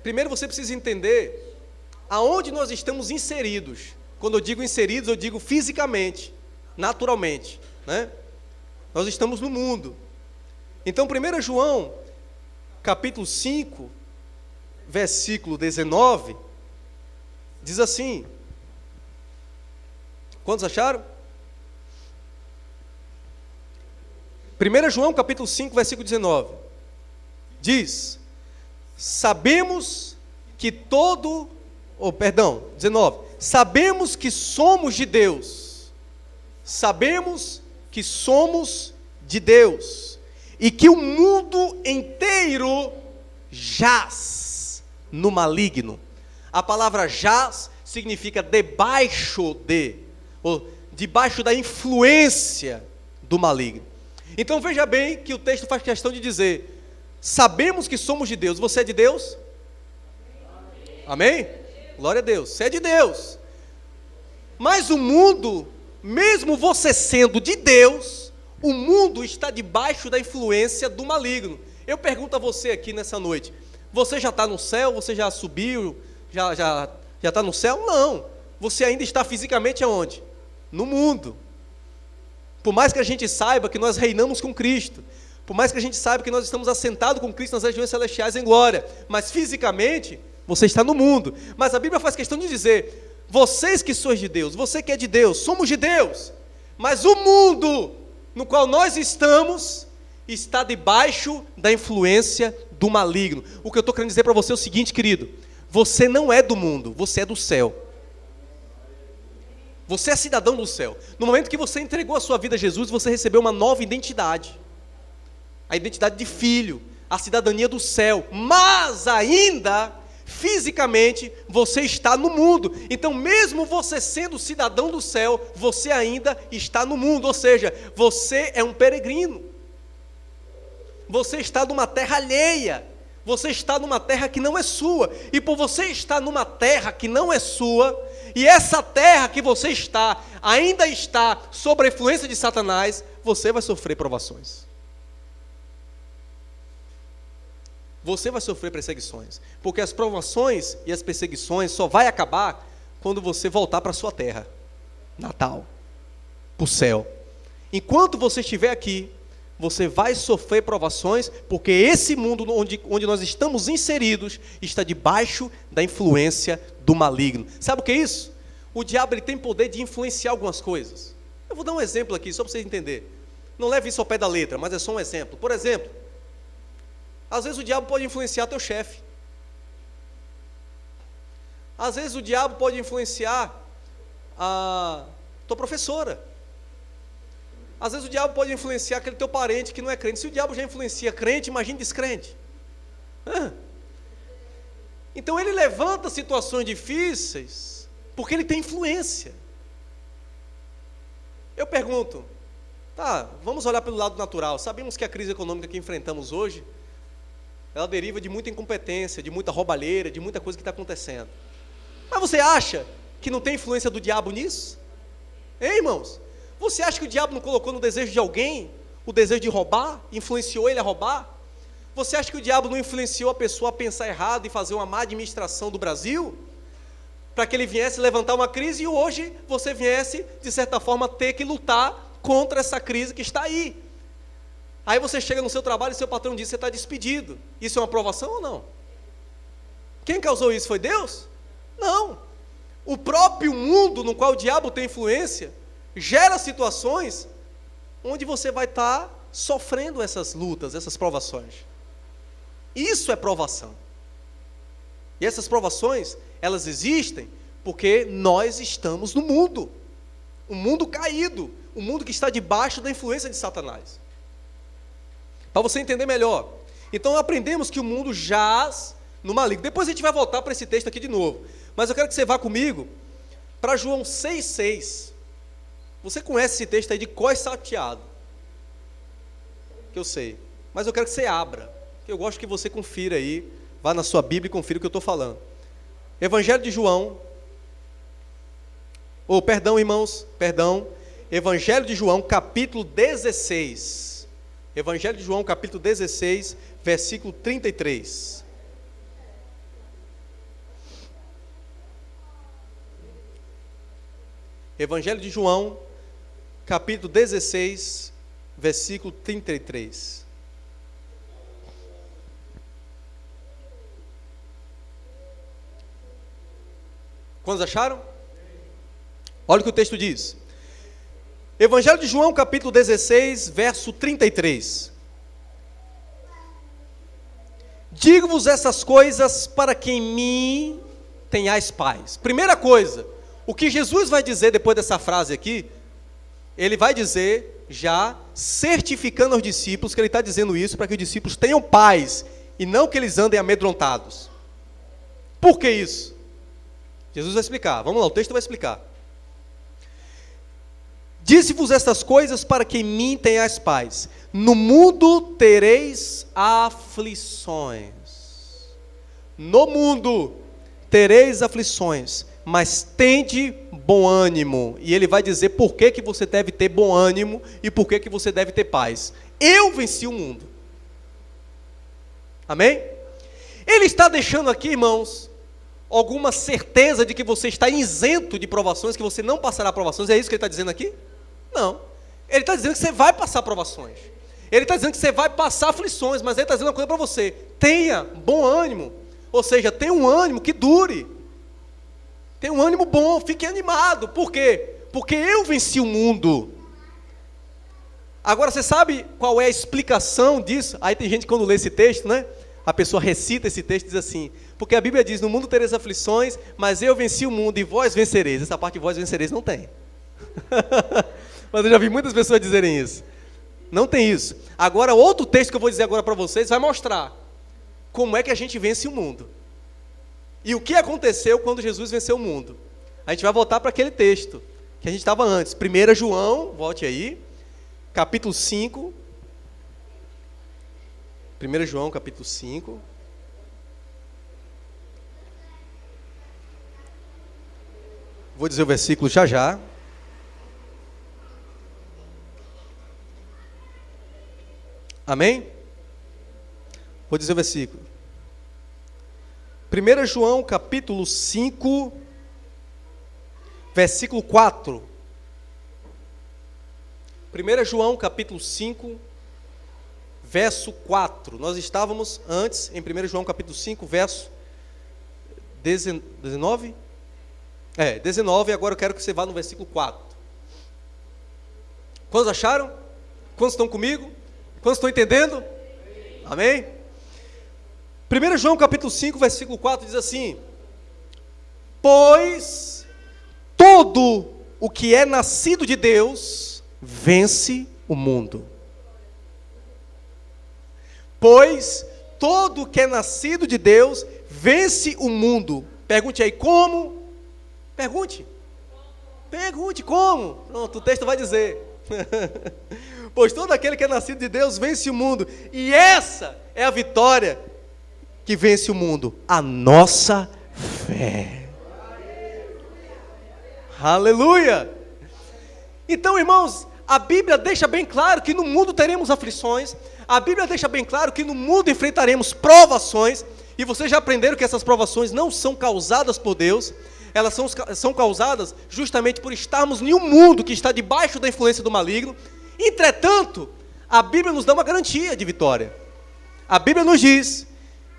Primeiro você precisa entender aonde nós estamos inseridos. Quando eu digo inseridos, eu digo fisicamente, naturalmente, né? Nós estamos no mundo. Então, 1 João, capítulo 5, versículo 19, diz assim. Quantos acharam? 1 João, capítulo 5, versículo 19. Diz: sabemos que 19. Sabemos que somos de Deus. Sabemos que somos de Deus. E que o mundo inteiro jaz no maligno. A palavra jaz significa debaixo de, ou debaixo da influência do maligno. Então veja bem que o texto faz questão de dizer: sabemos que somos de Deus. Você é de Deus? Amém? Glória a Deus, você é de Deus. Mas o mundo, mesmo você sendo de Deus, o mundo está debaixo da influência do maligno. Eu pergunto a você aqui nessa noite: você já está no céu? Você já subiu? Já está no céu? Não. Você ainda está fisicamente aonde? No mundo. Por mais que a gente saiba que nós reinamos com Cristo, por mais que a gente saiba que nós estamos assentados com Cristo nas regiões celestiais em glória, mas fisicamente você está no mundo. Mas a Bíblia faz questão de dizer: vocês que sois de Deus, você que é de Deus, somos de Deus, mas o mundo no qual nós estamos está debaixo da influência do maligno. O que eu estou querendo dizer para você é o seguinte, querido: você não é do mundo, você é do céu. Você é cidadão do céu. No momento que você entregou a sua vida a Jesus, você recebeu uma nova identidade. A identidade de filho, a cidadania do céu. Mas ainda, fisicamente, você está no mundo. Então, mesmo você sendo cidadão do céu, você ainda está no mundo. Ou seja, você é um peregrino. Você está numa terra alheia. Você está numa terra que não é sua. E por você estar numa terra que não é sua, e essa terra que você está, ainda está sob a influência de Satanás, você vai sofrer provações. Você vai sofrer perseguições. Porque as provações e as perseguições só vai acabar quando você voltar para a sua terra natal, para o céu. Enquanto você estiver aqui, você vai sofrer provações, porque esse mundo onde nós estamos inseridos está debaixo da influência do maligno. Sabe o que é isso? O diabo ele tem poder de influenciar algumas coisas. Eu vou dar um exemplo aqui, só para vocês entenderem. Não leve isso ao pé da letra, mas é só um exemplo. Por exemplo, às vezes o diabo pode influenciar teu chefe. Às vezes o diabo pode influenciar a tua professora. Às vezes o diabo pode influenciar aquele teu parente que não é crente. Se o diabo já influencia crente, imagine descrente. Então ele levanta situações difíceis, porque ele tem influência. Eu pergunto, vamos olhar pelo lado natural. Sabemos que a crise econômica que enfrentamos hoje, ela deriva de muita incompetência, de muita roubalheira, de muita coisa que está acontecendo. Mas você acha que não tem influência do diabo nisso? Hein, irmãos? Você acha que o diabo não colocou no desejo de alguém o desejo de roubar, influenciou ele a roubar? Você acha que o diabo não influenciou a pessoa a pensar errado e fazer uma má administração do Brasil? Para que ele viesse levantar uma crise e hoje você viesse, de certa forma, ter que lutar contra essa crise que está aí. Aí você chega no seu trabalho e seu patrão diz: você está despedido. Isso é uma aprovação ou não? Quem causou isso? Foi Deus? Não. O próprio mundo no qual o diabo tem influência gera situações onde você vai estar sofrendo essas lutas, essas provações. Isso é provação. E essas provações, elas existem porque nós estamos no mundo. Um mundo caído, um mundo que está debaixo da influência de Satanás. Para você entender melhor. Então aprendemos que o mundo jaz no maligno. Depois a gente vai voltar para esse texto aqui de novo. Mas eu quero que você vá comigo para João 6,6. Você conhece esse texto aí de cor salteado, que eu sei, mas eu quero que você abra, que eu gosto que você confira aí, vá na sua Bíblia e confira o que eu estou falando. Evangelho de João, Perdão, irmãos, perdão. Evangelho de João, capítulo 16. Evangelho de João, capítulo 16, versículo 33. Evangelho de João, capítulo 16, versículo 33. Quantos acharam? Olha o que o texto diz. Evangelho de João, capítulo 16, verso 33. Digo-vos essas coisas para que em mim tenhais paz. Primeira coisa, o que Jesus vai dizer depois dessa frase aqui, ele vai dizer já certificando aos discípulos que ele está dizendo isso para que os discípulos tenham paz e não que eles andem amedrontados. Por que isso? Jesus vai explicar, vamos lá, o texto vai explicar. Disse-vos estas coisas para que em mim tenhais paz. No mundo tereis aflições. No mundo tereis aflições, mas tende bom ânimo. E ele vai dizer por que que você deve ter bom ânimo e por que que você deve ter paz. Eu venci o mundo. Amém? Ele está deixando aqui, irmãos, alguma certeza de que você está isento de provações, que você não passará provações. É isso que ele está dizendo aqui? Não. Ele está dizendo que você vai passar provações. Ele está dizendo que você vai passar aflições, mas ele está dizendo uma coisa para você: tenha bom ânimo. Ou seja, tenha um ânimo que dure. Tenha um ânimo bom, fique animado. Por quê? Porque eu venci o mundo. Agora, você sabe qual é a explicação disso? Aí tem gente que quando lê esse texto, né? A pessoa recita esse texto e diz assim, porque a Bíblia diz, no mundo tereis aflições, mas eu venci o mundo e vós vencereis. Essa parte de vós vencereis não tem. Mas eu já vi muitas pessoas dizerem isso. Não tem isso. Agora, outro texto que eu vou dizer agora para vocês vai mostrar como é que a gente vence o mundo. E o que aconteceu quando Jesus venceu o mundo. A gente vai voltar para aquele texto que a gente estava antes. 1 João, volte aí, capítulo 5. 1 João, capítulo 5. Vou dizer o versículo já já. Amém? Vou dizer o versículo. 1 João, capítulo 5, versículo 4. 1 João, capítulo 5, verso 4. Nós estávamos antes em 1 João, capítulo 5, verso 19? 19, agora eu quero que você vá no versículo 4. Quantos acharam? Quantos estão comigo? Quantos estão entendendo? Amém? 1 João capítulo 5, versículo 4 diz assim: pois todo o que é nascido de Deus vence o mundo. Pois todo o que é nascido de Deus vence o mundo. Pergunte aí, como? Pergunte como? Pronto, o texto vai dizer. Pois todo aquele que é nascido de Deus vence o mundo. E essa é a vitória que vence o mundo, a nossa fé. Aleluia! Então, irmãos, a Bíblia deixa bem claro que no mundo teremos aflições. A Bíblia deixa bem claro que no mundo enfrentaremos provações. E vocês já aprenderam que essas provações não são causadas por Deus. Elas são causadas justamente por estarmos em um mundo que está debaixo da influência do maligno. Entretanto, a Bíblia nos dá uma garantia de vitória. A Bíblia nos diz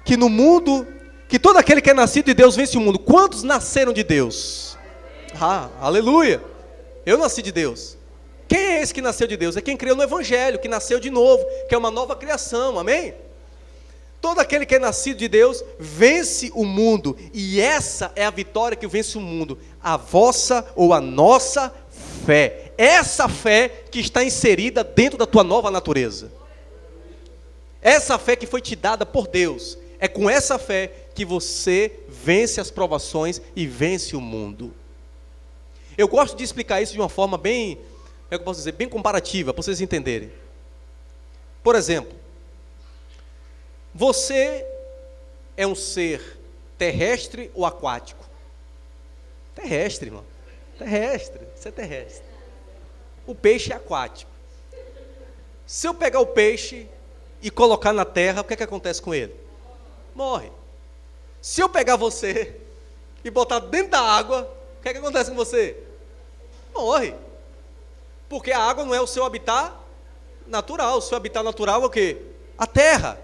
que no mundo, que todo aquele que é nascido de Deus vence o mundo. Quantos nasceram de Deus? Aleluia! Eu nasci de Deus. Quem é esse que nasceu de Deus? É quem creu no Evangelho, que nasceu de novo, que é uma nova criação, amém? Todo aquele que é nascido de Deus vence o mundo. E essa é a vitória que vence o mundo. A vossa ou a nossa fé. Essa fé que está inserida dentro da tua nova natureza. Essa fé que foi te dada por Deus. É com essa fé que você vence as provações e vence o mundo. Eu gosto de explicar isso de uma forma bem, como é que eu posso dizer, bem comparativa, para vocês entenderem. Por exemplo, você é um ser terrestre ou aquático? Terrestre, irmão. Terrestre, isso é terrestre. O peixe é aquático. Se eu pegar o peixe e colocar na terra, o que é que acontece com ele? Morre. Se eu pegar você e botar dentro da água, o que é que acontece com você? Morre. Porque a água não é o seu habitat natural. O seu habitat natural é o quê? A terra.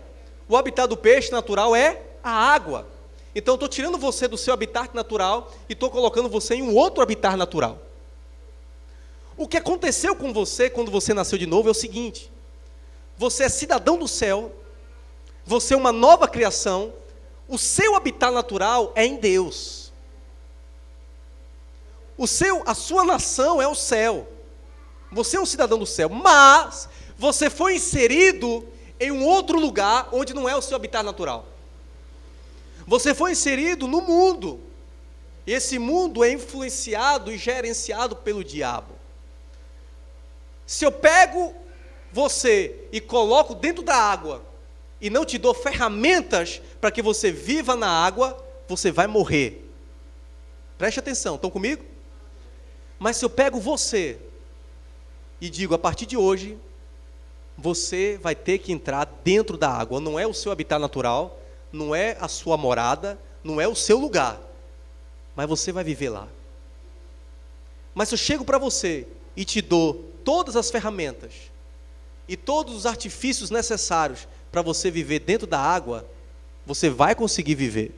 O habitat do peixe natural é a água. Então eu estou tirando você do seu habitat natural e estou colocando você em um outro habitat natural. O que aconteceu com você quando você nasceu de novo é o seguinte: você é cidadão do céu, você é uma nova criação, o seu habitat natural é em Deus. A sua nação é o céu. Você é um cidadão do céu, mas você foi inserido em um outro lugar onde não é o seu habitat natural. Você foi inserido no mundo. E esse mundo é influenciado e gerenciado pelo diabo. Se eu pego você e coloco dentro da água e não te dou ferramentas para que você viva na água, você vai morrer. Preste atenção, estão comigo? Mas se eu pego você e digo, a partir de hoje, você vai ter que entrar dentro da água. Não é o seu habitat natural, não é a sua morada, não é o seu lugar, mas você vai viver lá. Mas se eu chego para você e te dou todas as ferramentas e todos os artifícios necessários para você viver dentro da água, você vai conseguir viver.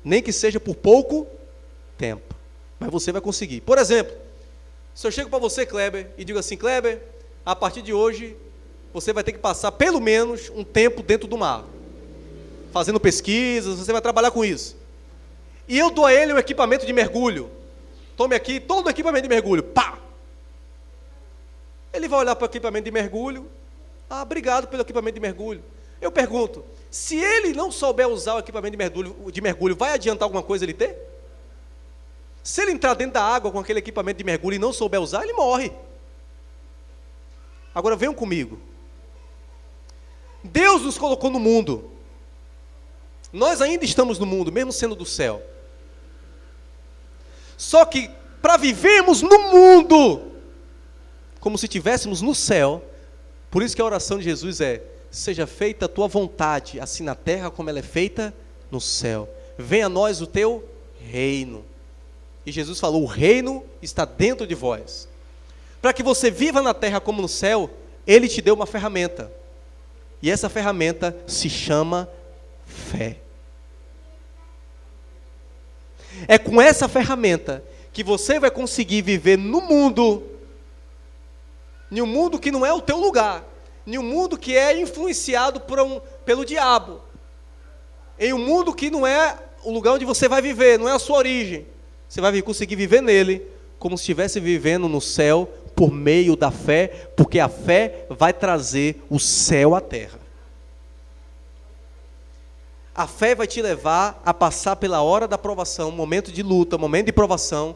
Nem que seja por pouco tempo, mas você vai conseguir. Por exemplo, se eu chego para você, Kleber, e digo assim: Kleber, a partir de hoje, você vai ter que passar pelo menos um tempo dentro do mar, fazendo pesquisas, você vai trabalhar com isso. E eu dou a ele um equipamento de mergulho. Tome aqui todo o equipamento de mergulho. Pá! Ele vai olhar para o equipamento de mergulho. Ah, obrigado pelo equipamento de mergulho. Eu pergunto, se ele não souber usar o equipamento de mergulho, vai adiantar alguma coisa ele ter? Se ele entrar dentro da água com aquele equipamento de mergulho e não souber usar, ele morre. Agora venham comigo. Deus nos colocou no mundo. Nós ainda estamos no mundo, mesmo sendo do céu. Só que para vivermos no mundo, como se estivéssemos no céu, por isso que a oração de Jesus é: seja feita a tua vontade, assim na terra como ela é feita no céu. Venha a nós o teu reino. E Jesus falou: o reino está dentro de vós. Para que você viva na terra como no céu, Ele te deu uma ferramenta. E essa ferramenta se chama fé. É com essa ferramenta que você vai conseguir viver no mundo, em um mundo que não é o teu lugar, em um mundo que é influenciado pelo diabo, em um mundo que não é o lugar onde você vai viver, não é a sua origem. Você vai conseguir viver nele como se estivesse vivendo no céu por meio da fé, porque a fé vai trazer o céu à terra. A fé vai te levar a passar pela hora da provação, momento de luta, momento de provação,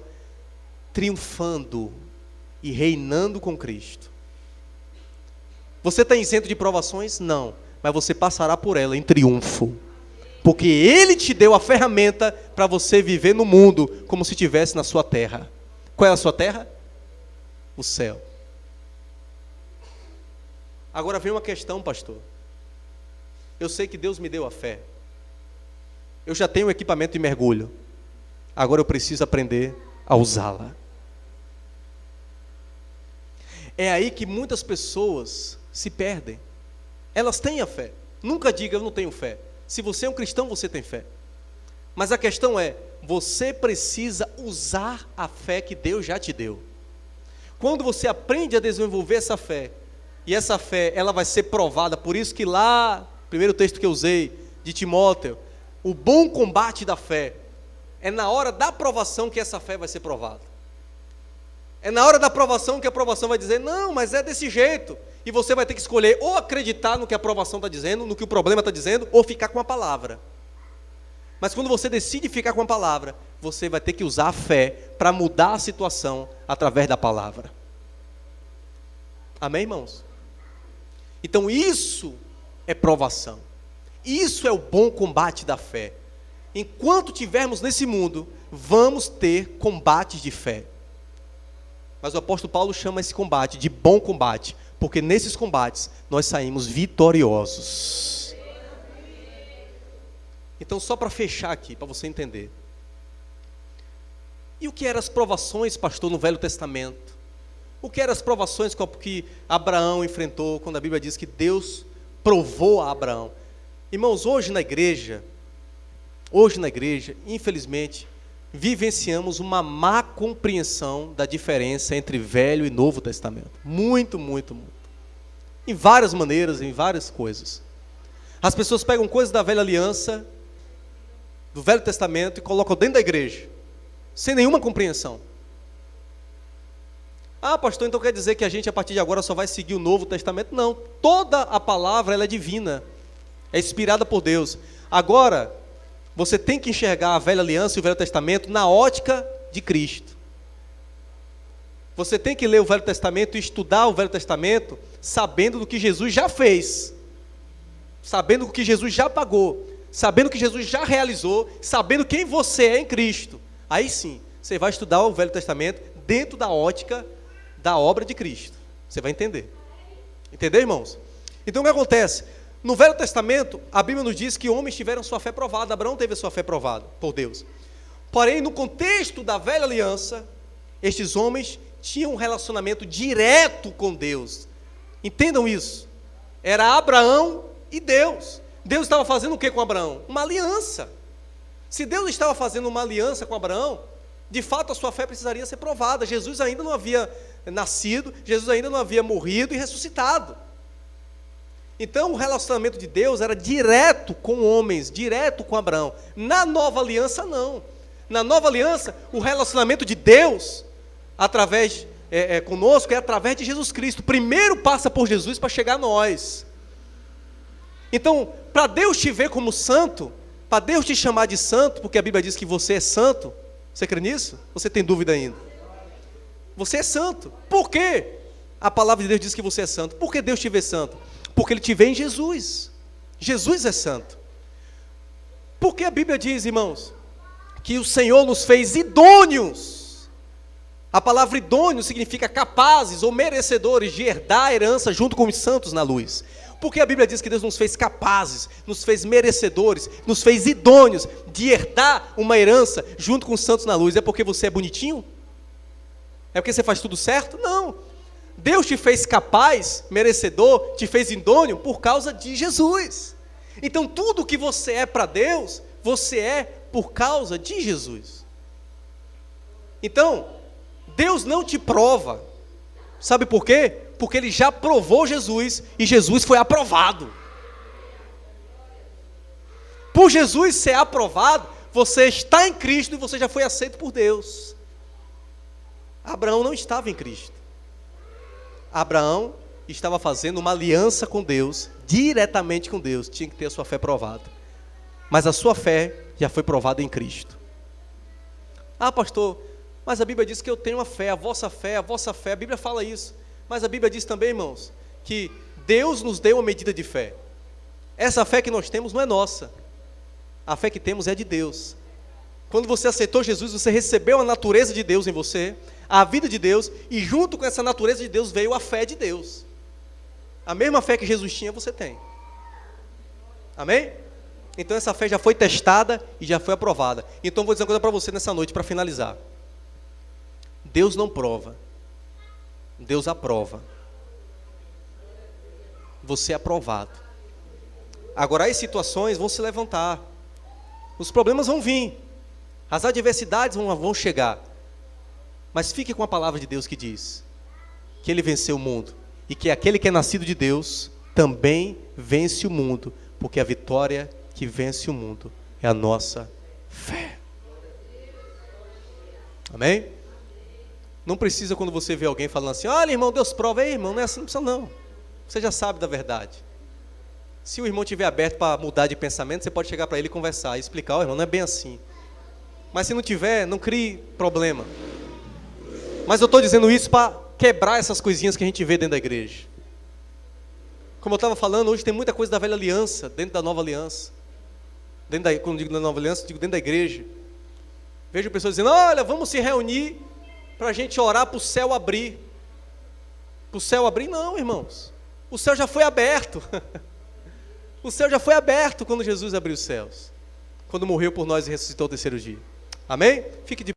triunfando e reinando com Cristo. Você está isento de provações? Não, mas você passará por ela em triunfo, porque Ele te deu a ferramenta para você viver no mundo como se estivesse na sua terra. Qual é a sua terra? O céu. Agora vem uma questão, pastor. Eu sei que Deus me deu a fé. Eu já tenho o equipamento de mergulho. Agora eu preciso aprender a usá-la. É aí que muitas pessoas se perdem. Elas têm a fé. Nunca diga eu não tenho fé. Se você é um cristão, você tem fé. Mas a questão é, você precisa usar a fé que Deus já te deu. Quando você aprende a desenvolver essa fé, e essa fé ela vai ser provada, por isso que lá, primeiro texto que eu usei, de Timóteo, o bom combate da fé, é na hora da provação que essa fé vai ser provada. É na hora da provação que a provação vai dizer, não, mas é desse jeito. E você vai ter que escolher ou acreditar no que a provação está dizendo, no que o problema está dizendo, ou ficar com a palavra. Mas quando você decide ficar com a palavra, você vai ter que usar a fé para mudar a situação através da palavra. Amém, irmãos? Então isso é provação. Isso é o bom combate da fé. enquanto tivermos nesse mundo, vamos ter combates de fé. Mas o apóstolo Paulo chama esse combate de bom combate, porque nesses combates nós saímos vitoriosos. Então, só para fechar aqui, para você entender. E o que eram as provações, pastor, no Velho Testamento? O que eram as provações que Abraão enfrentou, quando a Bíblia diz que Deus provou a Abraão? Irmãos, hoje na igreja, infelizmente, vivenciamos uma má compreensão da diferença entre Velho e Novo Testamento. Muito, muito, muito. Em várias maneiras, em várias coisas. As pessoas pegam coisas da velha aliança, do Velho Testamento, e colocam dentro da igreja, sem nenhuma compreensão. Ah, pastor, então quer dizer que a gente a partir de agora só vai seguir o Novo Testamento? Não, toda a palavra ela é divina, é inspirada por Deus. Agora, você tem que enxergar a velha aliança e o Velho Testamento na ótica de Cristo. Você tem que ler o Velho Testamento e estudar o Velho Testamento sabendo do que Jesus já fez, sabendo o que Jesus já pagou, sabendo o que Jesus já realizou, sabendo quem você é em Cristo. Aí sim, você vai estudar o Velho Testamento dentro da ótica da obra de Cristo. Você vai entender. Entendeu, irmãos? Então o que acontece? No Velho Testamento, a Bíblia nos diz que homens tiveram sua fé provada. Abraão teve a sua fé provada por Deus. Porém, no contexto da velha aliança, estes homens tinham um relacionamento direto com Deus. Entendam isso. Era Abraão e Deus. Deus estava fazendo o que com Abraão? Uma aliança. Se Deus estava fazendo uma aliança com Abraão, de fato a sua fé precisaria ser provada. Jesus ainda não havia nascido, Jesus ainda não havia morrido e ressuscitado. Então o relacionamento de Deus era direto com homens, direto com Abraão. Na nova aliança não. Na nova aliança, o relacionamento de Deus através conosco é através de Jesus Cristo. Primeiro passa por Jesus para chegar a nós. Então, para Deus te ver como santo, para Deus te chamar de santo, porque a Bíblia diz que você é santo, você crê nisso? Você tem dúvida ainda? Você é santo. Por quê? A palavra de Deus diz que você é santo. Por que Deus te vê santo? Porque Ele te vê em Jesus. Jesus é santo. Porque a Bíblia diz, irmãos, que o Senhor nos fez idôneos. A palavra idôneo significa capazes ou merecedores de herdar a herança junto com os santos na luz. Porque a Bíblia diz que Deus nos fez capazes, nos fez merecedores, nos fez idôneos de herdar uma herança junto com os santos na luz. É porque você é bonitinho? É porque você faz tudo certo? Não. Deus te fez capaz, merecedor, te fez idôneo por causa de Jesus. Então tudo que você é para Deus, você é por causa de Jesus. Então, Deus não te prova. Sabe por quê? Porque Ele já provou Jesus e Jesus foi aprovado. Por Jesus ser aprovado, você está em Cristo e você já foi aceito por Deus. Abraão não estava em Cristo. Abraão estava fazendo uma aliança com Deus, diretamente com Deus, tinha que ter a sua fé provada. Mas a sua fé já foi provada em Cristo. Ah, pastor, mas a Bíblia diz que eu tenho a fé, a vossa fé, a Bíblia fala isso. Mas a Bíblia diz também, irmãos, que Deus nos deu uma medida de fé. Essa fé que nós temos não é nossa. A fé que temos é de Deus. Quando você aceitou Jesus, você recebeu a natureza de Deus em você, a vida de Deus, e junto com essa natureza de Deus veio a fé de Deus. A mesma fé que Jesus tinha, você tem. Amém? Então essa fé já foi testada e já foi aprovada. Então vou dizer uma coisa para você nessa noite, para finalizar. Deus não prova, Deus aprova. Você é aprovado. Agora as situações vão se levantar, os problemas vão vir, as adversidades vão chegar, mas fique com a palavra de Deus que diz que Ele venceu o mundo, e que aquele que é nascido de Deus também vence o mundo, porque a vitória que vence o mundo é a nossa fé. Amém? Não precisa, quando você vê alguém falando assim, olha irmão, Deus prova. Ei irmão, não é assim, não precisa não. Você já sabe da verdade. Se o irmão estiver aberto para mudar de pensamento, você pode chegar para ele e conversar, e explicar, irmão, não é bem assim. Mas se não tiver, não crie problema. Mas eu estou dizendo isso para quebrar essas coisinhas que a gente vê dentro da igreja. Como eu estava falando, hoje tem muita coisa da velha aliança, dentro da nova aliança. Quando digo da nova aliança, digo dentro da igreja. Vejo pessoas dizendo, olha, vamos se reunir para a gente orar para o céu abrir. Para o céu abrir? Não, irmãos. O céu já foi aberto. O céu já foi aberto quando Jesus abriu os céus. Quando morreu por nós e ressuscitou ao terceiro dia. Amém? Fique de